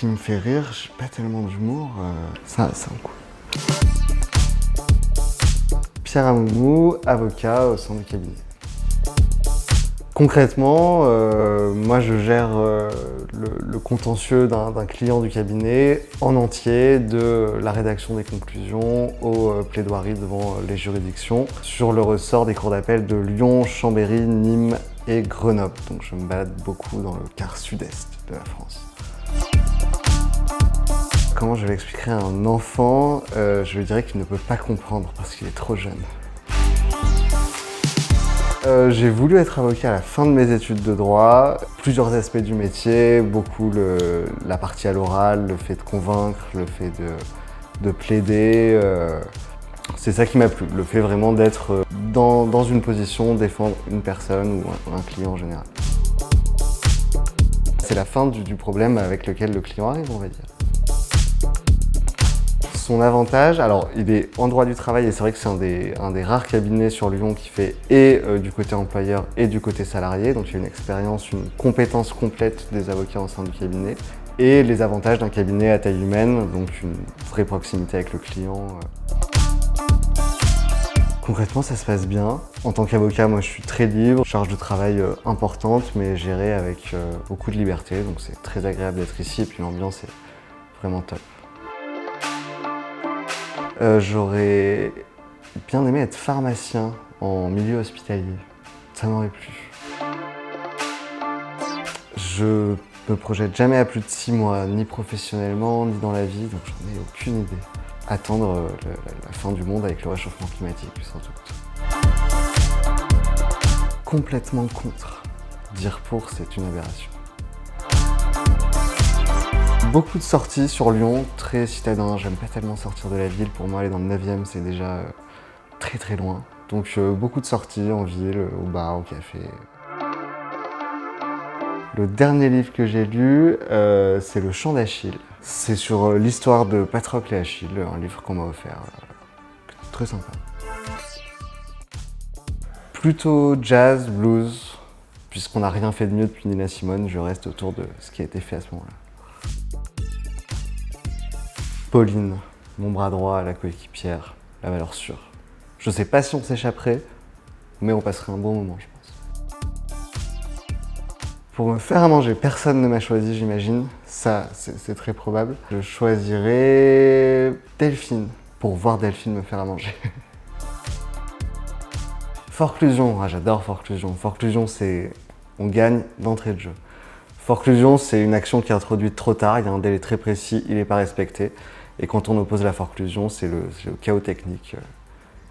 qui me fait rire, j'ai pas tellement d'humour, ça un coup. Pierre Amoumou, avocat au sein du cabinet. Concrètement, moi je gère le contentieux d'un client du cabinet en entier, de la rédaction des conclusions aux plaidoiries devant les juridictions, sur le ressort des cours d'appel de Lyon, Chambéry, Nîmes et Grenoble. Donc je me balade beaucoup dans le quart sud-est de la France. Comment je vais expliquer à un enfant, je lui dirais qu'il ne peut pas comprendre parce qu'il est trop jeune. J'ai voulu être avocat à la fin de mes études de droit. Plusieurs aspects du métier, beaucoup la partie à l'oral, le fait de convaincre, le fait de plaider. C'est ça qui m'a plu, le fait vraiment d'être dans une position, défendre une personne ou un client en général. C'est la fin du problème avec lequel le client arrive, on va dire. Son avantage, alors il est en droit du travail et c'est vrai que c'est un des rares cabinets sur Lyon qui fait du côté employeur et du côté salarié, donc il y a une expérience, une compétence complète des avocats au sein du cabinet. Et les avantages d'un cabinet à taille humaine, donc une vraie proximité avec le client. Concrètement, ça se passe bien. En tant qu'avocat, moi je suis très libre, charge de travail importante mais gérée avec beaucoup de liberté, donc c'est très agréable d'être ici et puis l'ambiance est vraiment top. J'aurais bien aimé être pharmacien en milieu hospitalier. Ça m'aurait plu. Je me projette jamais à plus de 6 mois, ni professionnellement, ni dans la vie, donc j'en ai aucune idée. Attendre la fin du monde avec le réchauffement climatique, sans doute. Complètement contre. Dire pour, c'est une aberration. Beaucoup de sorties sur Lyon, très citadin, j'aime pas tellement sortir de la ville, pour moi aller dans le 9e c'est déjà très loin. Donc beaucoup de sorties en ville, au bar, au café. Le dernier livre que j'ai lu, c'est Le Chant d'Achille. C'est sur l'histoire de Patrocle et Achille, un livre qu'on m'a offert, très sympa. Plutôt jazz, blues, puisqu'on n'a rien fait de mieux depuis Nina Simone, je reste autour de ce qui a été fait à ce moment-là. Pauline, mon bras droit, la coéquipière, la valeur sûre. Je sais pas si on s'échapperait, mais on passerait un bon moment, je pense. Pour me faire à manger, personne ne m'a choisi, j'imagine. Ça, c'est très probable. Je choisirais Delphine, pour voir Delphine me faire à manger. Forclusion, j'adore Forclusion. Forclusion, c'est on gagne d'entrée de jeu. Forclusion, c'est une action qui est introduite trop tard, il y a un délai très précis, il n'est pas respecté. Et quand on oppose la forclusion, c'est le chaos technique.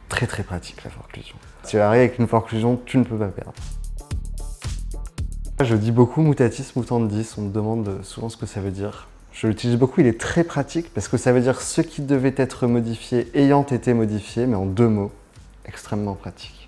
Très pratique la forclusion. Si tu arrives avec une forclusion, tu ne peux pas perdre. Je dis beaucoup mutatis mutandis, on me demande souvent ce que ça veut dire. Je l'utilise beaucoup, il est très pratique parce que ça veut dire ce qui devait être modifié ayant été modifié, mais en 2 mots, extrêmement pratique.